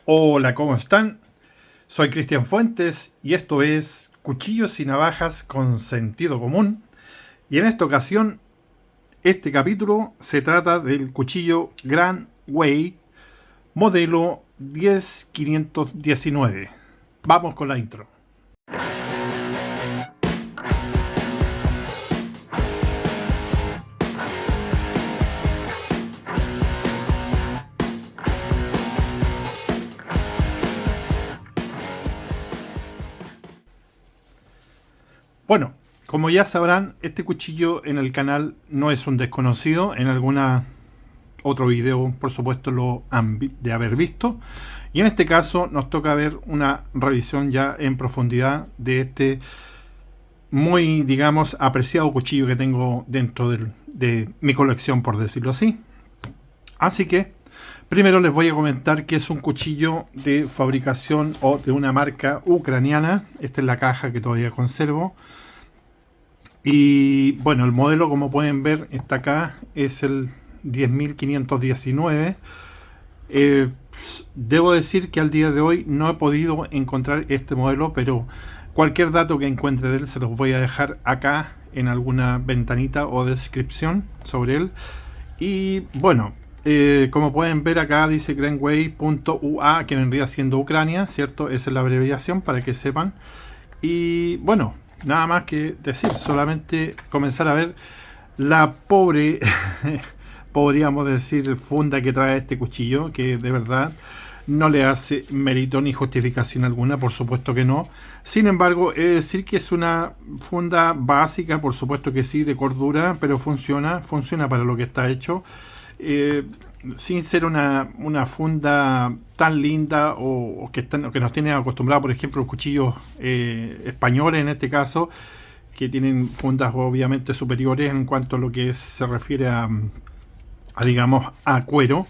Hola, ¿cómo están? Soy Cristian Fuentes y esto es Cuchillos y Navajas con Sentido Común. Y en esta ocasión, este capítulo se trata del cuchillo Grand Way modelo 10519. Vamos con la intro. Bueno, como ya sabrán, este cuchillo en el canal no es un desconocido. En alguna otro video, por supuesto, lo han de haber visto. Y en este caso nos toca ver una revisión ya en profundidad de este muy, digamos, apreciado cuchillo que tengo dentro de mi colección, por decirlo así. Así que primero les voy a comentar que es un cuchillo de fabricación o de una marca ucraniana. Esta es la caja que todavía conservo. Y bueno, el modelo, como pueden ver, está acá, es el 10519. Eh, Debo decir que al día de hoy no he podido encontrar este modelo, pero cualquier dato que encuentre de él se los voy a dejar acá en alguna ventanita o descripción sobre él. Y bueno, como pueden ver acá dice grandway.ua, que vendría siendo Ucrania, ¿cierto? Esa es la abreviación para que sepan. Y bueno, nada más que decir, solamente comenzar a ver la pobre, podríamos decir, funda que trae este cuchillo, que de verdad no le hace mérito ni justificación alguna, por supuesto que no. Sin embargo, he de decir que es una funda básica, por supuesto que sí, de cordura, pero funciona para lo que está hecho. Eh, Sin ser una funda tan linda o que nos tiene acostumbrados, por ejemplo, los cuchillos españoles en este caso, que tienen fundas obviamente superiores en cuanto a lo que se refiere digamos, a cuero,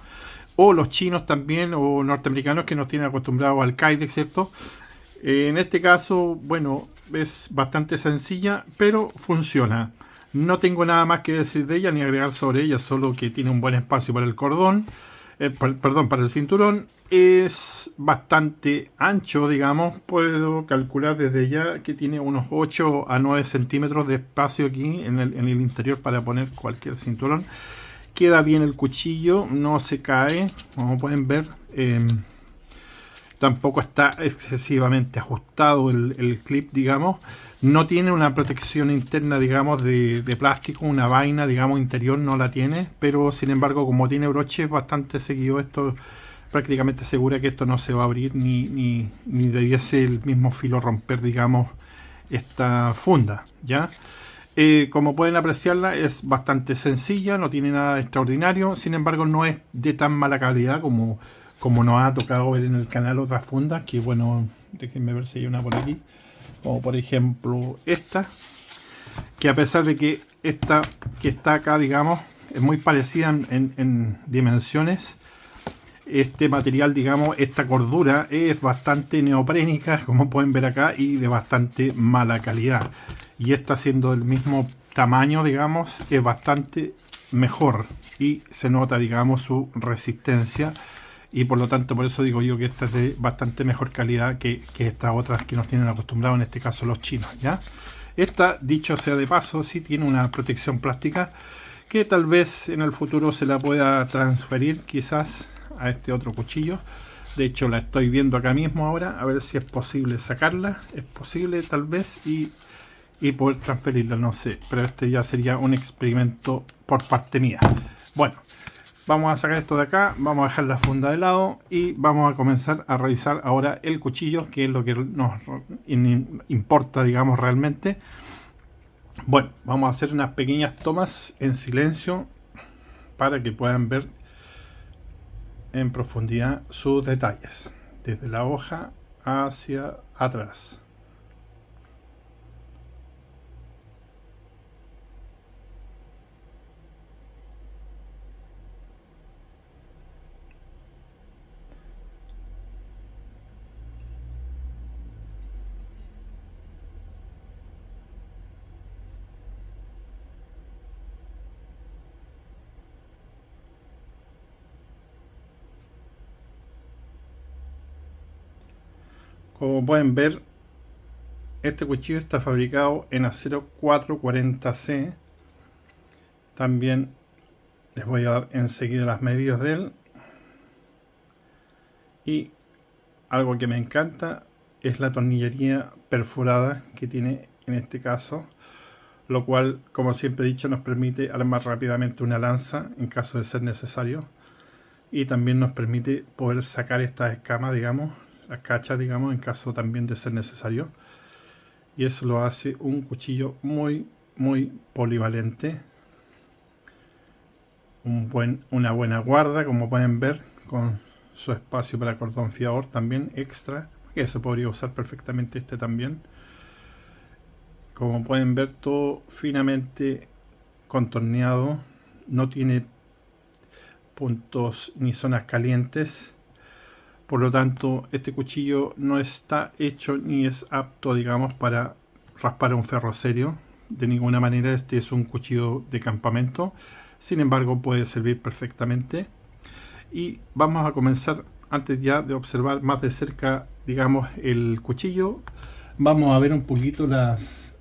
o los chinos también, o norteamericanos que nos tienen acostumbrados al Kydex, ¿cierto? En este caso, bueno, es bastante sencilla, pero funciona. No tengo nada más que decir de ella ni agregar sobre ella, solo que tiene un buen espacio para el cordón, perdón, para el cinturón. Es bastante ancho, digamos. Puedo calcular desde ya que tiene unos 8 a 9 centímetros de espacio aquí en el interior para poner cualquier cinturón. Queda bien el cuchillo, no se cae, como pueden ver. Tampoco está excesivamente ajustado el clip, digamos. No tiene una protección interna, digamos, de plástico, una vaina, digamos, interior no la tiene, pero sin embargo, como tiene broches bastante seguido, esto prácticamente asegura que esto no se va a abrir ni debiese el mismo filo romper, digamos, esta funda, ¿ya? Como pueden apreciarla, es bastante sencilla, no tiene nada extraordinario, sin embargo no es de tan mala calidad como nos ha tocado ver en el canal otras fundas, que bueno, déjenme ver si hay una por aquí, como por ejemplo esta, que a pesar de que esta que está acá, digamos, es muy parecida en dimensiones, este material, digamos, esta cordura es bastante neoprénica, como pueden ver acá, y de bastante mala calidad. Y esta, siendo del mismo tamaño, digamos, es bastante mejor y se nota, digamos, su resistencia. Y por lo tanto, por eso digo yo que esta es de bastante mejor calidad que estas otras que nos tienen acostumbrados, en este caso los chinos, ¿ya? Esta, dicho sea de paso, sí tiene una protección plástica que tal vez en el futuro se la pueda transferir quizás a este otro cuchillo. De hecho, la estoy viendo acá mismo ahora, a ver si es posible sacarla. Es posible tal vez y poder transferirla, no sé. Pero este ya sería un experimento por parte mía. Bueno, vamos a sacar esto de acá, vamos a dejar la funda de lado y vamos a comenzar a revisar ahora el cuchillo, que es lo que nos importa, digamos, realmente. Bueno, vamos a hacer unas pequeñas tomas en silencio para que puedan ver en profundidad sus detalles, desde la hoja hacia atrás. Como pueden ver, este cuchillo está fabricado en acero 440C. También les voy a dar enseguida las medidas de él. Y algo que me encanta es la tornillería perforada que tiene en este caso, lo cual, como siempre he dicho, nos permite armar rápidamente una lanza en caso de ser necesario, y también nos permite poder sacar estas escamas, digamos, las cachas, digamos, en caso también de ser necesario, y eso lo hace un cuchillo muy polivalente, una buena guarda, como pueden ver, con su espacio para cordón fiador también extra, que eso podría usar perfectamente este también. Como pueden ver, todo finamente contorneado, no tiene puntos ni zonas calientes, por lo tanto este cuchillo no está hecho ni es apto, digamos, para raspar un ferro serio. De ninguna manera. Este es un cuchillo de campamento, sin embargo puede servir perfectamente. Y vamos a comenzar, antes ya de observar más de cerca, digamos, el cuchillo, vamos a ver un poquito las,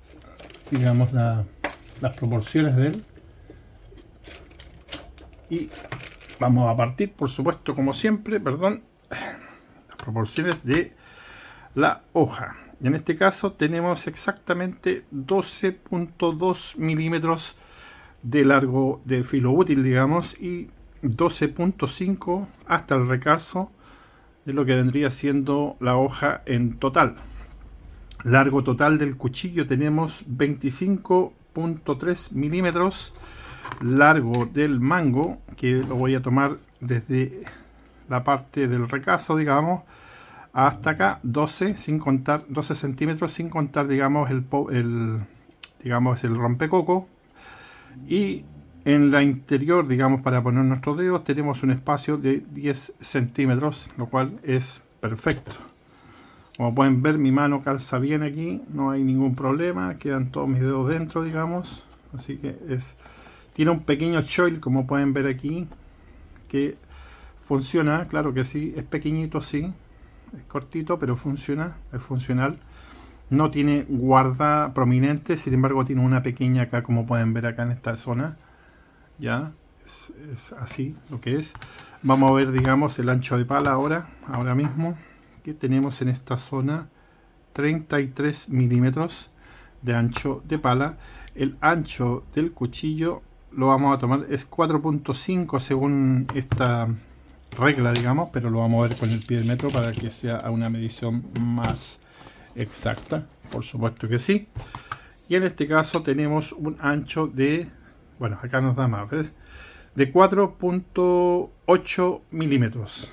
digamos, las proporciones de él, y vamos a partir, por supuesto, como siempre, las proporciones de la hoja. Y en este caso tenemos exactamente 12.2 milímetros de largo de filo útil, digamos, y 12.5 hasta el recarzo de lo que vendría siendo la hoja en total. Largo total del cuchillo tenemos 25.3 milímetros. Largo del mango, que lo voy a tomar desde la parte del recazo, digamos, hasta acá, 12 centímetros, sin contar, digamos, el rompecoco. Y en la interior, digamos, para poner nuestros dedos, tenemos un espacio de 10 centímetros, lo cual es perfecto. Como pueden ver, mi mano calza bien aquí, no hay ningún problema, quedan todos mis dedos dentro, digamos. Así que tiene un pequeño choil, como pueden ver aquí, que funciona, claro que sí, es pequeñito, sí, es cortito, pero funciona, es funcional. No tiene guarda prominente, sin embargo tiene una pequeña acá, como pueden ver acá en esta zona. Ya, es así lo que es. Vamos a ver, digamos, el ancho de pala ahora mismo, que tenemos en esta zona 33 milímetros de ancho de pala. El ancho del cuchillo lo vamos a tomar, es 4.5 según esta regla, digamos, pero lo vamos a ver con el pie del metro para que sea a una medición más exacta, por supuesto que sí. Y en este caso tenemos un ancho de, bueno, acá nos da más, ¿ves? De 4.8 milímetros.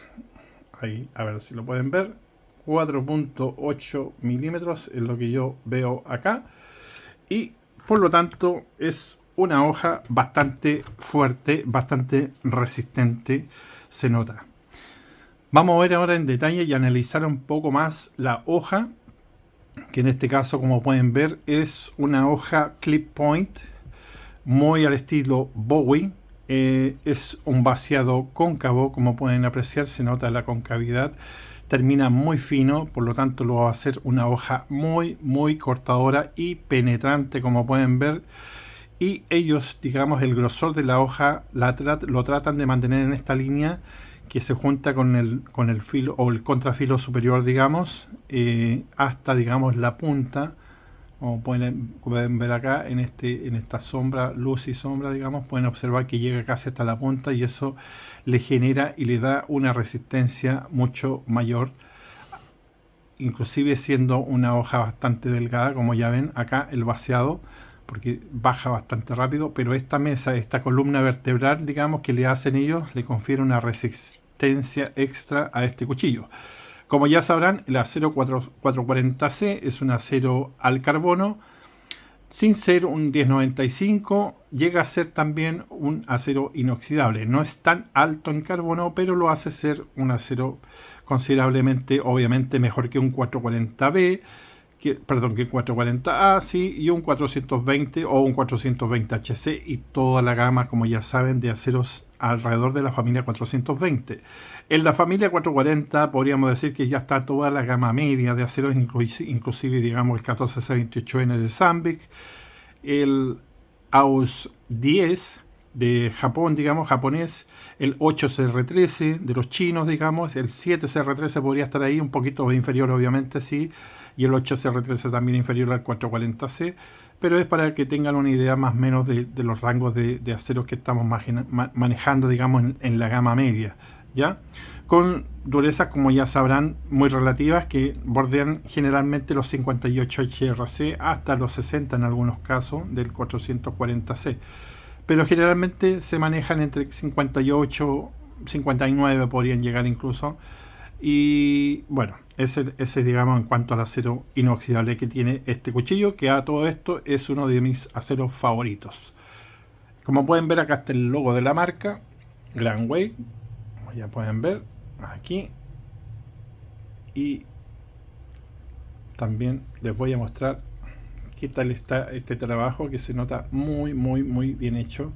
Ahí, a ver si lo pueden ver. 4.8 milímetros es lo que yo veo acá. Y por lo tanto es una hoja bastante fuerte, bastante resistente, se nota. Vamos a ver ahora en detalle y analizar un poco más la hoja, que en este caso, como pueden ver, es una hoja clip point, muy al estilo Bowie. Es un vaciado cóncavo, como pueden apreciar, se nota la concavidad, termina muy fino, por lo tanto lo va a hacer una hoja muy cortadora y penetrante, como pueden ver. Y ellos, digamos, el grosor de la hoja lo tratan de mantener en esta línea que se junta con el filo o el contrafilo superior, digamos, hasta, digamos, la punta. Como pueden ver acá en esta sombra, luz y sombra, digamos, pueden observar que llega casi hasta la punta, y eso le genera y le da una resistencia mucho mayor, inclusive siendo una hoja bastante delgada, como ya ven acá el vaciado, porque baja bastante rápido, pero esta columna vertebral, digamos, que le hacen ellos, le confiere una resistencia extra a este cuchillo. Como ya sabrán, el acero 440C es un acero al carbono, sin ser un 1095, llega a ser también un acero inoxidable. No es tan alto en carbono, pero lo hace ser un acero considerablemente, obviamente, mejor que un 440B, perdón, que 440A, sí, y un 420 o un 420 HC y toda la gama, como ya saben, de aceros alrededor de la familia 420. En la familia 440 podríamos decir que ya está toda la gama media de aceros, inclusive digamos el 14C28N de Sandvik, el AUS 10 de Japón, digamos, japonés, el 8CR13 de los chinos, digamos, el 7CR13 podría estar ahí, un poquito inferior obviamente, sí, y el 8CR13 también inferior al 440C, pero es para que tengan una idea más o menos de los rangos de aceros que estamos manejando, digamos, en la gama media, ¿ya? Con durezas, como ya sabrán, muy relativas, que bordean generalmente los 58 HRC hasta los 60 en algunos casos del 440C. Pero generalmente se manejan entre 58, 59 podrían llegar incluso. Y bueno, ese digamos en cuanto al acero inoxidable que tiene este cuchillo, que a todo esto es uno de mis aceros favoritos. Como pueden ver, acá está el logo de la marca, Granway, como ya pueden ver aquí. Y también les voy a mostrar qué tal está este trabajo, que se nota muy bien hecho.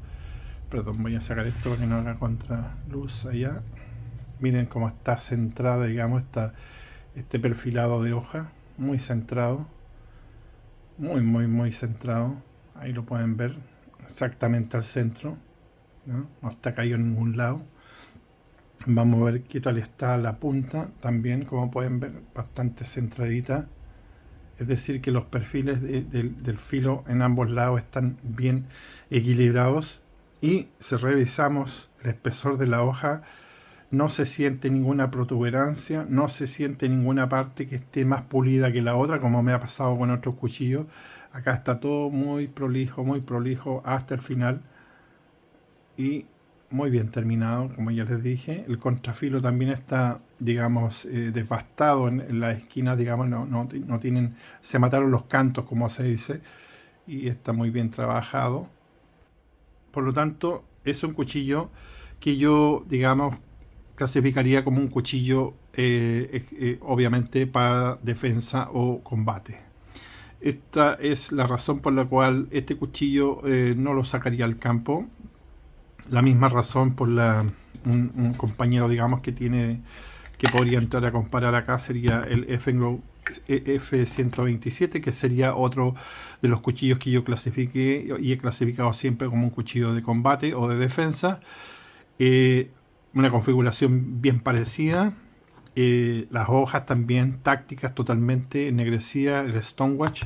Perdón, voy a sacar esto para que no haga contraluz allá. Miren cómo está centrada, digamos, este perfilado de hoja, muy centrado, muy centrado. Ahí lo pueden ver, exactamente al centro, no está caído en ningún lado. Vamos a ver qué tal está la punta también, como pueden ver, bastante centradita. Es decir, que los perfiles del filo en ambos lados están bien equilibrados. Y si revisamos el espesor de la hoja, no se siente ninguna protuberancia, no se siente ninguna parte que esté más pulida que la otra, como me ha pasado con otros cuchillos. Acá está todo muy prolijo hasta el final. Y muy bien terminado, como ya les dije. El contrafilo también está, digamos, devastado en la esquina, digamos, no tienen, se mataron los cantos, como se dice, y está muy bien trabajado. Por lo tanto, es un cuchillo que yo, digamos, clasificaría como un cuchillo, obviamente, para defensa o combate. Esta es la razón por la cual este cuchillo no lo sacaría al campo. La misma razón por un compañero, digamos, que podría entrar a comparar acá sería el F127, que sería otro de los cuchillos que yo clasifiqué y he clasificado siempre como un cuchillo de combate o de defensa. Una configuración bien parecida. Las hojas también tácticas, totalmente ennegrecidas, el Stonewatch.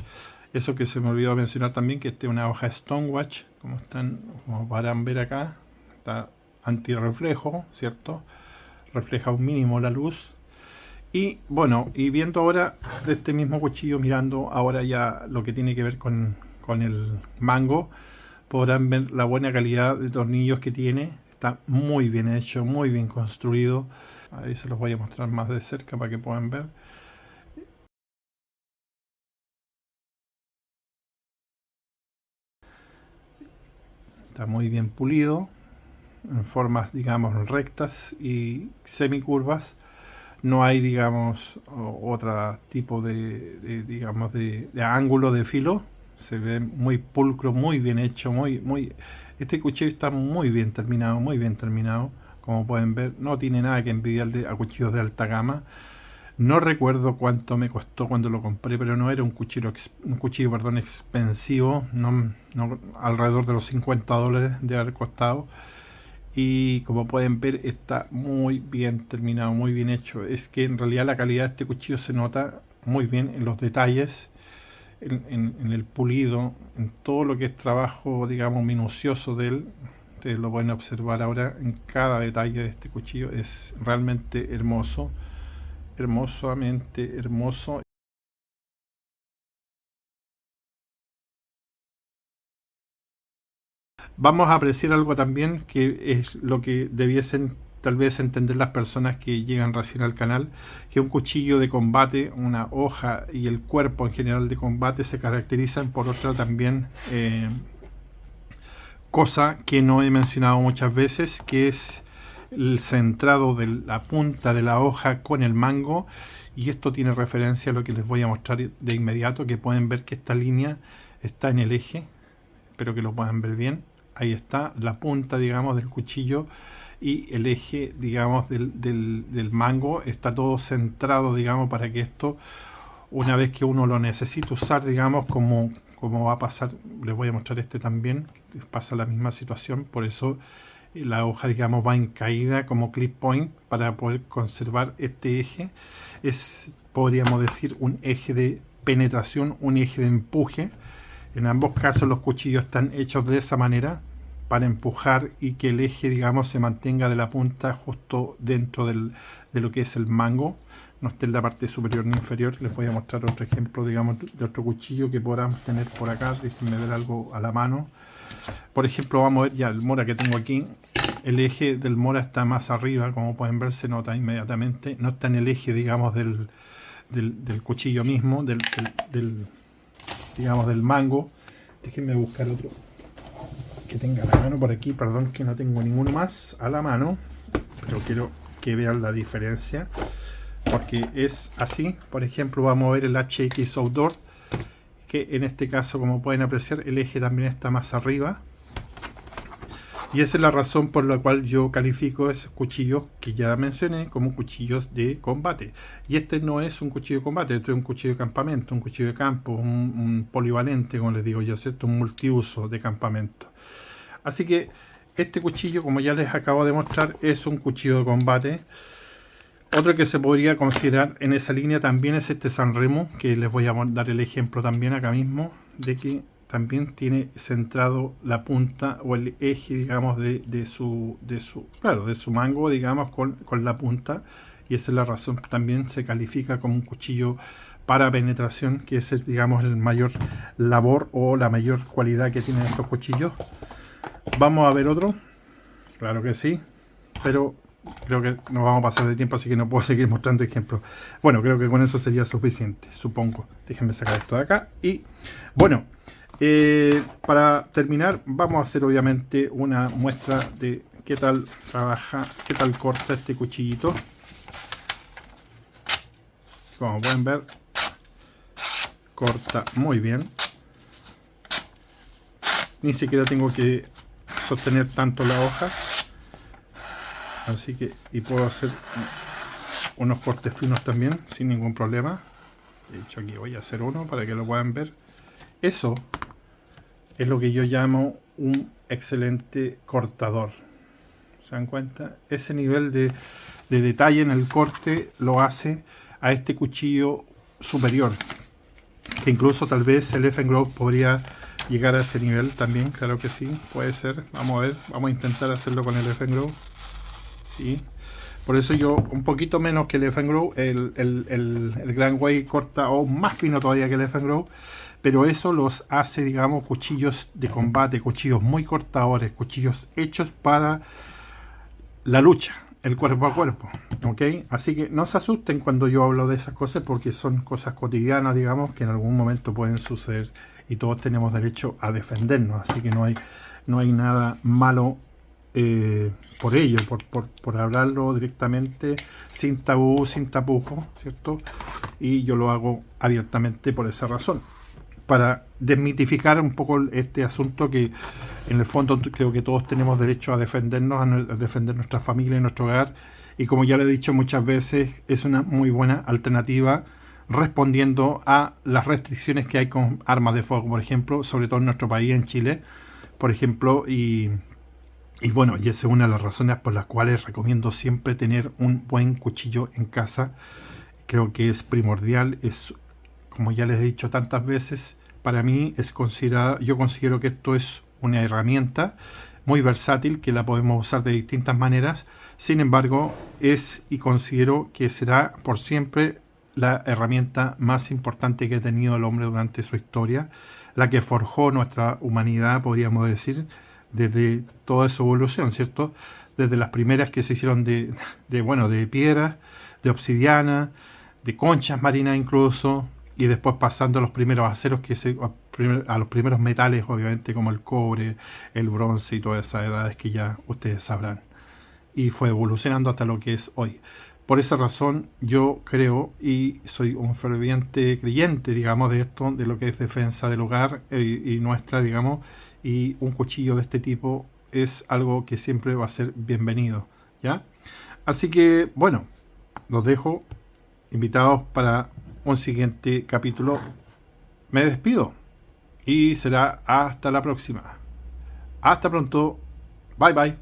Eso que se me olvidó mencionar también, que esta es una hoja Stonewatch, como podrán ver acá. Está antirreflejo, ¿cierto? Refleja un mínimo la luz. Y bueno, y viendo ahora de este mismo cuchillo, mirando ahora ya lo que tiene que ver con el mango, podrán ver la buena calidad de tornillos que tiene. Está muy bien hecho, muy bien construido. Ahí se los voy a mostrar más de cerca para que puedan ver. Está muy bien pulido, en formas, digamos, rectas y semicurvas. No hay, digamos, otro tipo digamos, de ángulo de filo. Se ve muy pulcro, muy bien hecho, este cuchillo está muy bien terminado, como pueden ver. No tiene nada que envidiarle a cuchillos de alta gama. No recuerdo cuánto me costó cuando lo compré, pero no era un cuchillo expensivo, alrededor de los $50 de haber costado. Y como pueden ver, está muy bien terminado, muy bien hecho. Es que en realidad la calidad de este cuchillo se nota muy bien en los detalles, en el pulido, en todo lo que es trabajo, digamos, minucioso de él. Ustedes lo pueden observar ahora en cada detalle de este cuchillo. Es realmente hermoso, hermosamente hermoso. Vamos a apreciar algo también que es lo que debiesen tal vez entender las personas que llegan recién al canal, que un cuchillo de combate, una hoja y el cuerpo en general de combate se caracterizan por otra también cosa que no he mencionado muchas veces, que es el centrado de la punta de la hoja con el mango, y esto tiene referencia a lo que les voy a mostrar de inmediato, que pueden ver que esta línea está en el eje. Espero que lo puedan ver bien. Ahí está la punta, digamos, del cuchillo, y el eje, digamos, del mango está todo centrado, digamos, para que esto, una vez que uno lo necesita usar, digamos, como va a pasar, les voy a mostrar este también, pasa la misma situación. Por eso la hoja, digamos, va en caída como clip point, para poder conservar este eje. Es, podríamos decir, un eje de penetración, un eje de empuje. En ambos casos los cuchillos están hechos de esa manera, para empujar y que el eje, digamos, se mantenga de la punta justo dentro de lo que es el mango, no esté en la parte superior ni inferior. Les voy a mostrar otro ejemplo, digamos, de otro cuchillo que podamos tener por acá. Déjenme ver algo a la mano. Por ejemplo, vamos a ver ya el Mora que tengo aquí. El eje del Mora está más arriba, como pueden ver, se nota inmediatamente. No está en el eje, digamos, del cuchillo mismo, digamos, del mango. Déjenme buscar otro que tenga a la mano por aquí. Perdón que no tengo ninguno más a la mano, pero quiero que vean la diferencia, porque es así. Por ejemplo, vamos a ver el HX Outdoor, que en este caso, como pueden apreciar, el eje también está más arriba, y esa es la razón por la cual yo califico esos cuchillos que ya mencioné como cuchillos de combate. Y este no es un cuchillo de combate, este es un cuchillo de campamento, un cuchillo de campo, un polivalente, como les digo yo, ¿cierto? Un multiuso de campamento. Así que este cuchillo, como ya les acabo de mostrar, es un cuchillo de combate. Otro que se podría considerar en esa línea también es este Sanremo, que les voy a dar el ejemplo también acá mismo, de que también tiene centrado la punta o el eje, digamos, de su mango, digamos, con la punta. Y esa es la razón, también se califica como un cuchillo para penetración, que es, digamos, el mayor labor o la mayor cualidad que tienen estos cuchillos. Vamos a ver otro, claro que sí, pero creo que nos vamos a pasar de tiempo, así que no puedo seguir mostrando ejemplos. Bueno, creo que con eso sería suficiente, supongo. Déjenme sacar esto de acá. Y bueno, para terminar, vamos a hacer obviamente una muestra de qué tal trabaja, qué tal corta este cuchillito. Como pueden ver, corta muy bien. Ni siquiera tengo que sostener tanto la hoja, así que, y puedo hacer unos cortes finos también sin ningún problema. De hecho, aquí voy a hacer uno para que lo puedan ver. Eso es lo que yo llamo un excelente cortador. ¿Se dan cuenta? Ese nivel de detalle en el corte lo hace a este cuchillo superior, que incluso tal vez el Effengrove podría llegar a ese nivel también. Claro que sí, puede ser. Vamos a ver, vamos a intentar hacerlo con el Effengrove. ¿Sí? Por eso yo, un poquito menos que el Effengrove, el Granway corta aún más fino todavía que el Effengrove, pero eso los hace, digamos, cuchillos de combate, cuchillos muy cortadores, cuchillos hechos para la lucha, el cuerpo a cuerpo, ¿ok? Así que no se asusten cuando yo hablo de esas cosas, porque son cosas cotidianas, digamos, que en algún momento pueden suceder, y todos tenemos derecho a defendernos, así que no hay nada malo por ello, por hablarlo directamente, sin tabú, sin tapujos, ¿cierto? Y yo lo hago abiertamente por esa razón, para desmitificar un poco este asunto, que en el fondo creo que todos tenemos derecho a defendernos, a defender nuestra familia y nuestro hogar, y como ya lo he dicho muchas veces, es una muy buena alternativa respondiendo a las restricciones que hay con armas de fuego, por ejemplo, sobre todo en nuestro país, en Chile, por ejemplo, y bueno, y esa es una de las razones por las cuales recomiendo siempre tener un buen cuchillo en casa. Creo que es primordial, es, como ya les he dicho tantas veces, para mí es considerada, yo considero que esto es una herramienta muy versátil, que la podemos usar de distintas maneras. Sin embargo, es, y considero que será por siempre, la herramienta más importante que ha tenido el hombre durante su historia, la que forjó nuestra humanidad, podríamos decir, desde toda su evolución, ¿cierto? Desde las primeras que se hicieron de piedra, de obsidiana, de conchas marinas incluso, y después pasando a los primeros aceros, a los primeros metales, obviamente, como el cobre, el bronce y todas esas edades que ya ustedes sabrán. y fue evolucionando hasta lo que es hoy. Por esa razón yo creo y soy un ferviente creyente, digamos, de esto, de lo que es defensa del hogar y nuestra, digamos, y un cuchillo de este tipo es algo que siempre va a ser bienvenido, ¿ya? Así que, bueno, los dejo invitados para un siguiente capítulo. Me despido y será hasta la próxima. Hasta pronto. Bye bye.